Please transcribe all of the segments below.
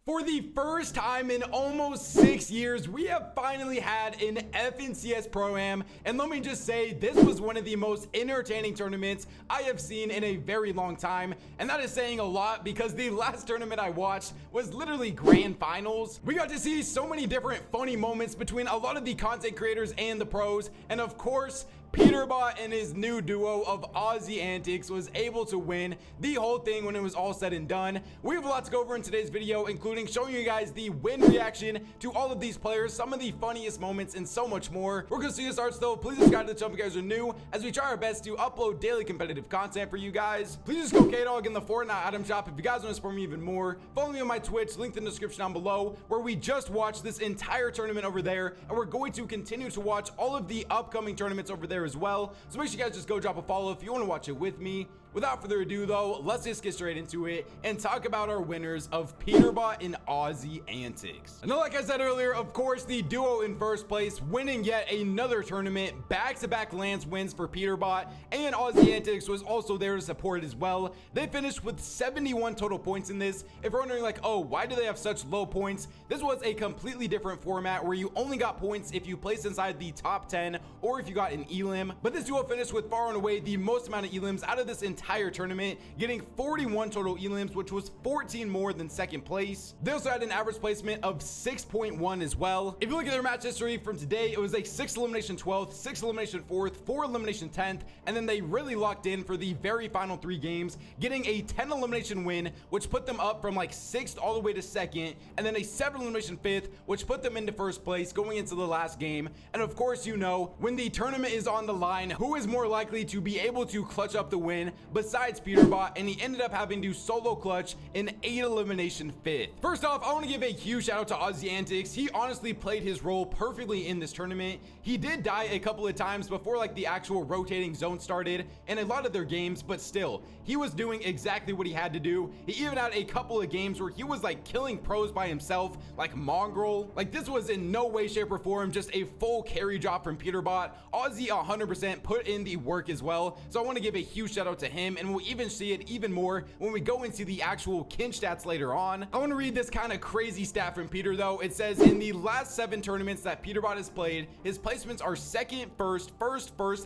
For the first time in almost 6 years, we have finally had an FNCS Pro-Am, and let me just say, this was one of the most entertaining tournaments I have seen in a very long time, and that is saying a lot because the last tournament I watched was literally grand finals. We got to see so many different funny moments between a lot of the content creators and the pros, and of course, Peterbot and his new duo of Aussie antics was able to win the whole thing when it was all said and done. We have a lot to go over in today's video, including showing you guys the win reaction to all of these players, some of the funniest moments, and so much more. We're gonna see the starts though. Please subscribe to the channel if you guys are new, as we try our best to upload daily competitive content for you guys. Please just go K-Dog in the Fortnite item shop if you guys want to support me even more. Follow me on my Twitch, linked in the description down below, where we just watched this entire tournament over there, and we're going to continue to watch all of the upcoming tournaments over there as well. So make sure you guys just go drop a follow if you want to watch it with me. Without further ado though, let's just get straight into it and talk about our winners of Peterbot and Aussie antics. And like I said earlier, of course, the duo in first place, winning yet another tournament, back-to-back LANs wins for Peterbot, and Aussie antics was also there to support it as well. They finished with 71 total points in this. If you're wondering like, oh, why do they have such low points? This was a completely different format where you only got points if you placed inside the top 10 or if you got an elim. But this duo finished with far and away the most amount of elims out of this entire tournament, getting 41 total elims, which was 14 more than second place. They also had an average placement of 6.1 as well. If you look at their match history from today, it was a 6 elimination 12th, 6 elimination 4th, 4 elimination 10th, and then they really locked in for the very final 3 games, getting a 10 elimination win, which put them up from like 6th all the way to 2nd, and then a 7 elimination 5th, which put them into first place going into the last game. And of course, you know, when the tournament is on the line, who is more likely to be able to clutch up the win besides Peterbot? And he ended up having to solo clutch an 8 elimination 5th. First off, I want to give a huge shout out to Aussie antics. He honestly played his role perfectly in this tournament. He did die a couple of times before like the actual rotating zone started in a lot of their games, but still, he was doing exactly what he had to do. He even had a couple of games where he was like killing pros by himself, like Mongrel. Like, this was in no way, shape, or form just a full carry drop from Peterbot. Aussie 100% put in the work as well, so I want to give a huge shout out to him, and we'll even see it even more when we go into the actual kin stats later on. I want to read this kind of crazy stat from Peter though. It says in the last 7 tournaments that Peterbot has played, his placements are second, first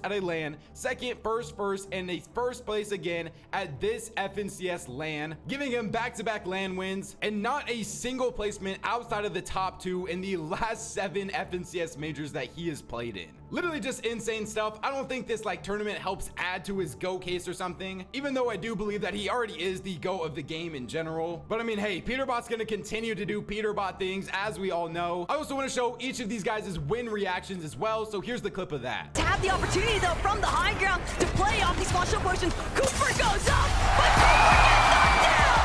at a LAN, second, first, and a first place again at this FNCS LAN, giving him back-to-back LAN wins and not a single placement outside of the top 2 in the last 7 FNCS majors that he has played in. Literally just insane stuff. I don't think this like tournament helps add to his GO case or something, even though I do believe that he already is the GO of the game in general. But I mean, hey, Peterbot's gonna continue to do Peterbot things, as we all know. I also want to show each of these guys' win reactions as well, so here's the clip of that. To have the opportunity though from the high ground to play off these small shot portions, Cooper goes up, but Cooper gets knocked down!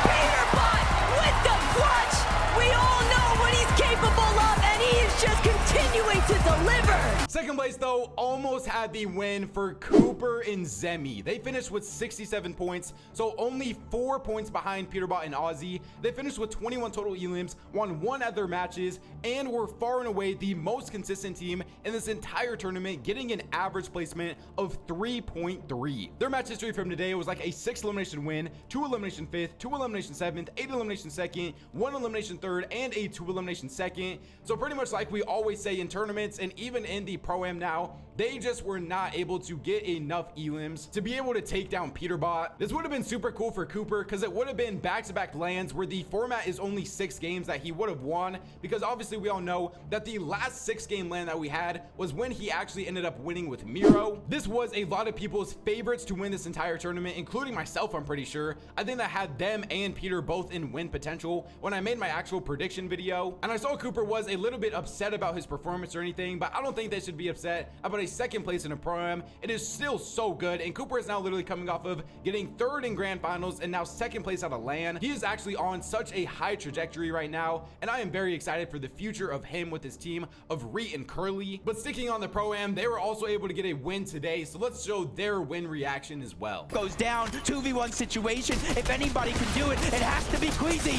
Peterbot with the clutch! We all know what he's capable of, and he is just continuing to deliver! Second place though almost had the win for Cooper and Zemi. They finished with 67 points, so only 4 points behind Peterbot and Aussie. They finished with 21 total elims, won 1 of their matches, and were far and away the most consistent team in this entire tournament, getting an average placement of 3.3. Their match history from today was like a 6 elimination win, 2 elimination 5th, 2 elimination 7th, 8 elimination 2nd, 1 elimination 3rd, and a 2 elimination 2nd. So pretty much like we always say in tournaments and even in the Pro-Am now, they just were not able to get enough elims to be able to take down Peterbot. This would have been super cool for Cooper because it would have been back-to-back LANs where the format is only 6 games that he would have won, because obviously we all know that the last 6-game LAN that we had was when he actually ended up winning with Miro. This was a lot of people's favorites to win this entire tournament, including myself. I'm pretty sure I think that had them and Peter both in win potential when I made my actual prediction video, and I saw Cooper was a little bit upset about his performance or anything, but I don't think they should be upset about a second place in a Pro-Am. It is still so good, and Cooper is now literally coming off of getting 3rd in grand finals and now 2nd place out of LAN. He is actually on such a high trajectory right now, and I am very excited for the future of him with his team of Reet and Curly. But sticking on the Pro-Am, they were also able to get a win today, so let's show their win reaction as well. Goes down, 2v1 situation. If anybody can do it, it has to be Queasy.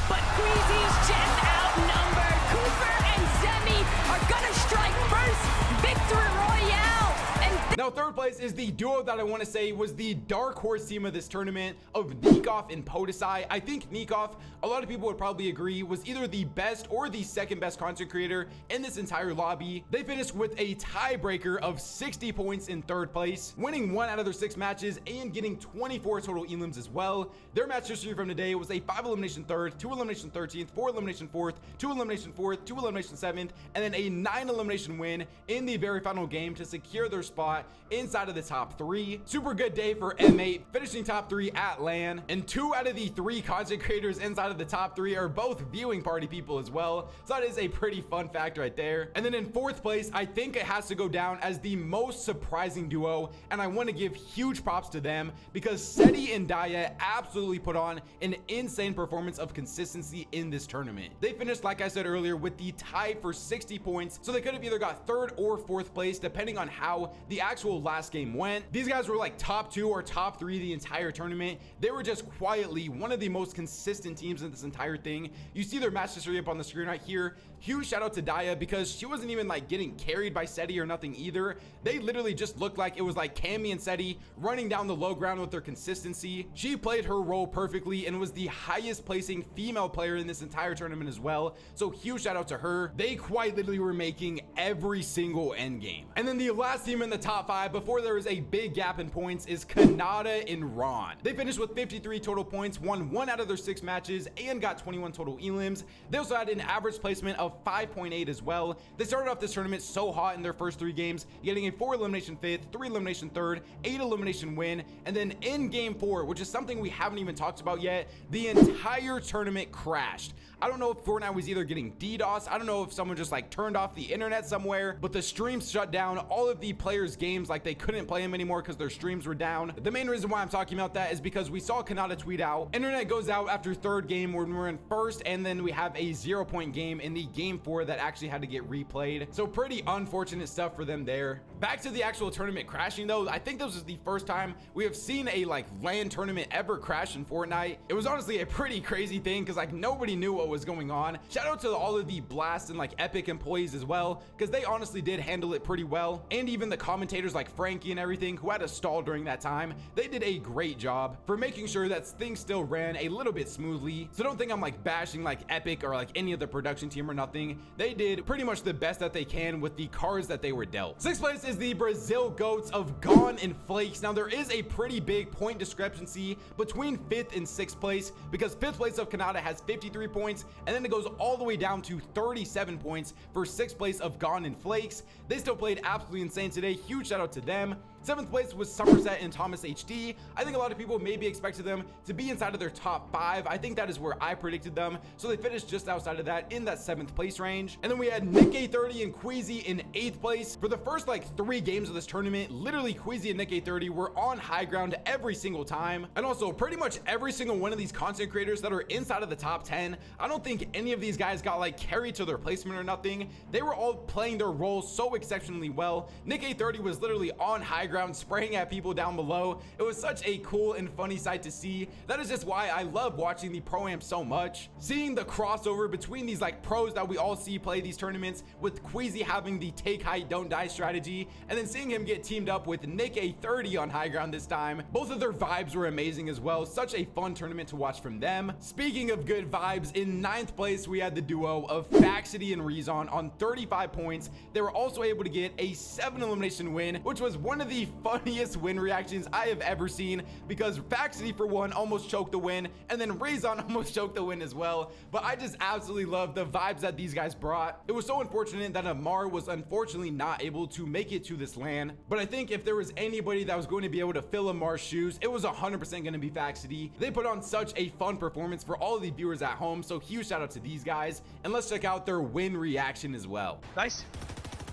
But Queasy's just outnumbered. Cooper and Zemi are gonna strike first. Victory Royale, and Now, third place is the duo that I want to say was the dark horse team of this tournament of Nikov and Podesai. I think Nikov, a lot of people would probably agree, was either the best or the second best content creator in this entire lobby. They finished with a tiebreaker of 60 points in third place, winning 1 out of their 6 matches and getting 24 total elims as well. Their match history from today was a 5 elimination 3rd, 2 elimination 13th, 4 elimination 4th, 2 elimination 4th, 2 elimination 7th, and then a 9 elimination win in the very final game to secure their spot inside of the top 3. Super good day for M8, finishing top 3 at LAN, and 2 out of the 3 content creators inside of the top 3 are both viewing party people as well, so that is a pretty fun fact right there. And then in 4th place, I think it has to go down as the most surprising duo, and I want to give huge props to them because Seti and Daya absolutely put on an insane performance of consistency in this tournament. They finished, like I said earlier, with the tie for 60 points, so they could have either got 3rd or 4th place depending on how the actual last game went. These guys were like top 2 or top 3 the entire tournament. They were just quietly one of the most consistent teams in this entire thing. You see their match history up on the screen right here. Huge shout out to Daya because she wasn't even like getting carried by Seti or nothing either. They literally just looked like it was like Cammy and Seti running down the low ground with their consistency. She played her role perfectly and was the highest placing female player in this entire tournament as well. So huge shout out to her. They quite literally were making every single end game. And then the last team in the top 5 before there was a big gap in points is Kanata and Ron. They finished with 53 total points, won 1 out of their 6 matches and got 21 total elims. They also had an average placement of 5.8 as well. They started off this tournament so hot in their first 3 games, getting a 4 elimination 5th, 3 elimination 3rd, 8 elimination win, and then in game 4, which is something we haven't even talked about yet, the entire tournament crashed. I don't know if Fortnite was either getting DDoS, I don't know if someone just like turned off the internet somewhere, but the streams shut down all of the players' games, like they couldn't play them anymore because their streams were down. The main reason why I'm talking about that is because we saw Kanata tweet out, internet goes out after 3rd game when we're in 1st, and then we have a 0-point game in the game 4 that actually had to get replayed. So pretty unfortunate stuff for them there. Back to the actual tournament crashing though, I think this was the first time we have seen a like LAN tournament ever crash in Fortnite. It was honestly a pretty crazy thing because like nobody knew what was going on. Shout out to all of the Blast and like Epic employees as well, because they honestly did handle it pretty well, and even the commentators like Frankie and everything who had to stall during that time, they did a great job for making sure that things still ran a little bit smoothly. So don't think I'm like bashing like Epic or like any of the production team or nothing. They did pretty much the best that they can with the cards that they were dealt. 6th place is the Brazil Goats of Gone and Flakes. Now there is a pretty big point discrepancy between 5th and 6th place because 5th place of Kanata has 53 points, and then it goes all the way down to 37 points for 6th place of Gone and Flakes. They still played absolutely insane today. Huge shout out to them. 7th place was Somerset and Thomas HD. I think a lot of people maybe expected them to be inside of their top 5. I think that is where I predicted them. So they finished just outside of that in that 7th place range. And then we had Nick A30 and Queasy in 8th place. For the first like 3 games of this tournament, literally Queasy and Nick A30 were on high ground every single time. And also pretty much every single one of these content creators that are inside of the top 10, I don't think any of these guys got like carried to their placement or nothing. They were all playing their roles so exceptionally well. Nick A30 was literally on high ground spraying at people down below. It was such a cool and funny sight to see. That is just why I love watching the Pro-Am so much. Seeing the crossover between these like pros that we all see play these tournaments, with Queasy having the take height don't die strategy, and then seeing him get teamed up with Nick A30 on high ground this time. Both of their vibes were amazing as well. Such a fun tournament to watch from them. Speaking of good vibes, in 9th place we had the duo of Faxity and Rezon on 35 points. They were also able to get a 7 elimination win, which was one of the funniest win reactions I have ever seen, because Faxity for one almost choked the win, and then Rezon almost choked the win as well. But I just absolutely love the vibes that these guys brought. It was so unfortunate that Amar was unfortunately not able to make it to this LAN, but I think if there was anybody that was going to be able to fill Amar's shoes, it was 100% going to be Faxity. They put on such a fun performance for all of the viewers at home, so huge shout out to these guys, and let's check out their win reaction as well. Nice.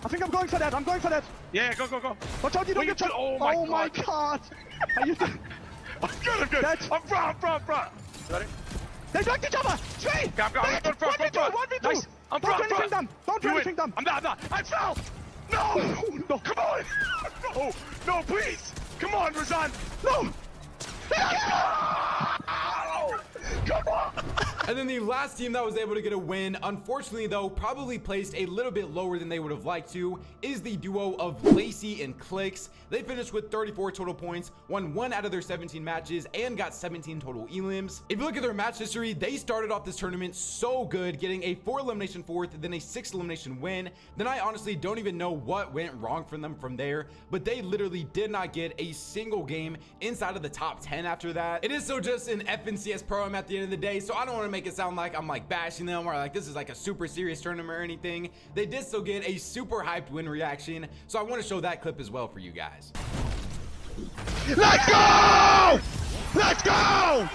I think I'm going for that. I'm going for that. Yeah, go, go, go. Watch out, you don't get shot. Oh my god. Are you I'm good, I'm good. That's... I'm front. Ready? They blocked each other. Three. Go front. 1v2. Nice. I'm Don't do front. anything dumb. Don't do anything dumb. I'm not. I fell. No. No. Come on. No, please. Come on, Razan. No. Come on. And then the last team that was able to get a win, unfortunately though, probably placed a little bit lower than they would have liked to, is the duo of Lacey and Clicks. They finished with 34 total points, won 1 out of their 17 matches, and got 17 total elims. If you look at their match history, they started off this tournament so good, getting a 4 elimination fourth, then a 6 elimination win. Then I honestly don't even know what went wrong for them from there, but they literally did not get a single game inside of the top 10 after that. It is so just an FNCS Pro-Am at the end of the day, so I don't want to make it sound like I'm like bashing them or like this is like a super serious tournament or anything. They did still get a super hyped win reaction, so I want to show that clip as well for you guys. Let's go! Let's go!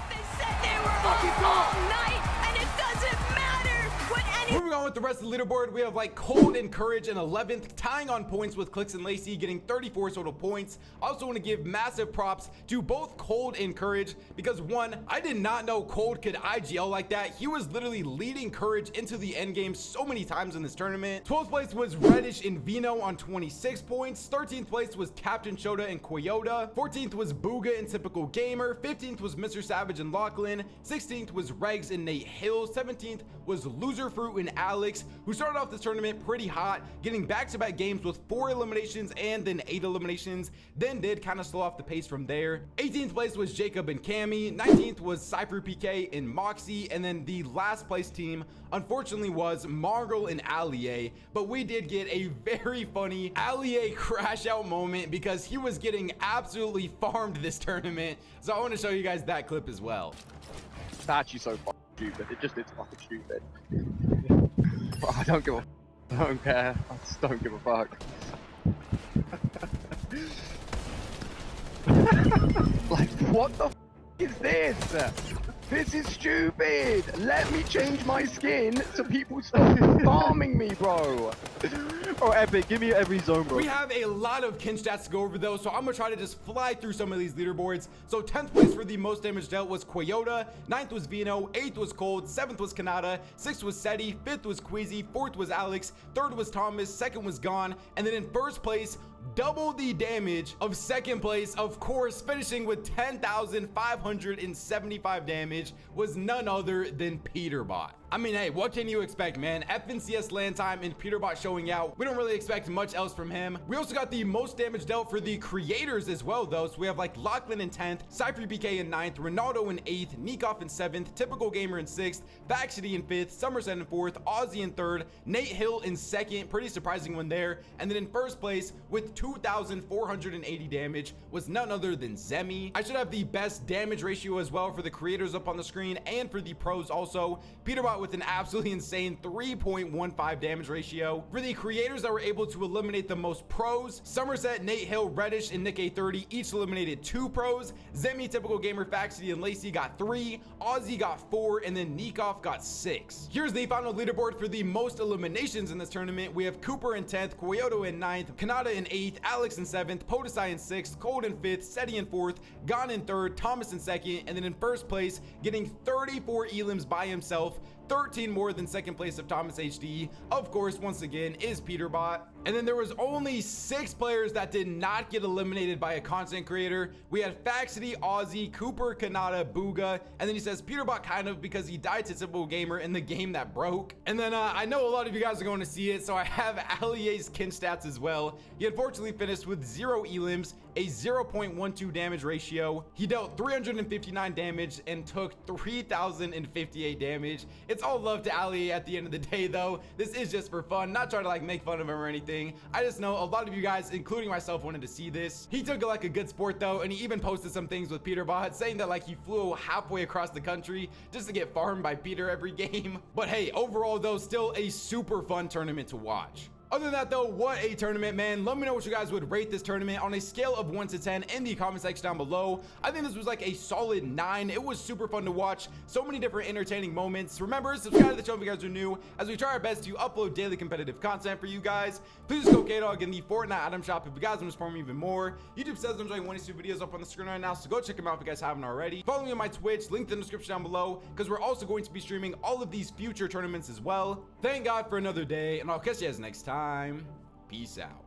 They said they were on all night, and it doesn't matter what any. Moving on with the rest of the leaderboard, we have like Cold and Courage in 11th, tying on points with Clicks and Lacey, getting 34 total points. I also want to give massive props to both Cold and Courage because one, I did not know Cold could IGL like that. He was literally leading Courage into the end game so many times in this tournament. 12th place was Reddish and Vino on 26 points. 13th place was Captain Shota and Koyota. 14th was Booga and Typical Gamer. 15th was Mr. Savage and Lachlan. 16th was Regs and Nate Hill. 17th was Loser Fruit and Alex, who started off this tournament pretty hot, getting back-to-back games with 4 eliminations and then 8 eliminations, then did kind of slow off the pace from there. 18th place was Jacob and Cammy. 19th was Cypher PK and Moxie, and then the last place team unfortunately was Mongrel and Allier, but we did get a very funny Allier crash out moment because he was getting absolutely farmed this tournament, so I want to show you guys that clip as well. It's actually so fucking stupid. It just is fucking stupid. I don't give a I don't care. I just don't give a fuck. Like, what the f is this? This is stupid! Let me change my skin so people stop farming me, bro! Oh, Epic, give me every zone, bro. We have a lot of kin stats to go over though, so I'm gonna try to just fly through some of these leaderboards. So 10th place for the most damage dealt was Koyota, 9th was Vino, 8th was Cold, 7th was Kanata, 6th was Seti, 5th was Queasy, 4th was Alex, 3rd was Thomas, 2nd was Gone, and then in 1st place, double the damage of 2nd place, of course, finishing with 10,575 damage, was none other than Peterbot. I mean, hey, what can you expect, man? FNCS LAN time and Peterbot showing out. We don't really expect much else from him. We also got the most damage dealt for the creators as well, though. So we have like Lachlan in 10th, Cypher BK in 9th, Ronaldo in 8th, Nikoff in 7th, Typical Gamer in 6th, Baxity in 5th, Somerset in 4th, Aussie in 3rd, Nate Hill in 2nd, pretty surprising one there. And then in 1st place with 2,480 damage was none other than Zemi. I should have the best damage ratio as well for the creators up on the screen and for the pros also. Peterbot with an absolutely insane 3.15 damage ratio. For the creators that were able to eliminate the most pros, Somerset, Nate Hill, Reddish, and Nick A30 each eliminated 2 pros. Zemi, Typical Gamer, Faxity, and Lacey got 3, Aussie got 4, and then Nikoff got 6. Here's the final leaderboard for the most eliminations in this tournament. We have Cooper in 10th, Koyoto in 9th, Kanata in 8th, Alex in 7th, Podesai in 6th, Cold in 5th, Seti in 4th, Gone in 3rd, Thomas in 2nd, and then in 1st place, getting 34 elims by himself, 13 more than 2nd place of Thomas HD, of course, once again, is Peterbot. And then there was only 6 players that did not get eliminated by a content creator. We had Faxity, Aussie, Cooper, Kanata, Booga, and then he says Peterbot kind of because he died to Typical Gamer in the game that broke. And then I know a lot of you guys are going to see it, so I have Allier's kin stats as well. He unfortunately finished with 0 elims, a 0.12 damage ratio. He dealt 359 damage and took 3,058 damage. It's all love to Ali at the end of the day though. This is just for fun, not trying to like make fun of him or anything. I just know a lot of you guys, including myself, wanted to see this. He took it like a good sport though, and he even posted some things with Peterbot saying that like he flew halfway across the country just to get farmed by Peter every game. But hey, overall though, still a super fun tournament to watch. Other than that though, what a tournament, man. Let me know what you guys would rate this tournament on a scale of 1 to 10 in the comment section down below. I think this was like a solid 9. It was super fun to watch, so many different entertaining moments. Remember, subscribe to the channel if you guys are new, as we try our best to upload daily competitive content for you guys. Please go K-Dog in the Fortnite item shop if you guys want to support me even more. YouTube says I'm enjoying 1 to 2 videos up on the screen right now, so go check them out if you guys haven't already. Follow me on my Twitch, link in the description down below, because we're also going to be streaming all of these future tournaments as well. Thank God for another day, and I'll catch you guys next time. Peace out.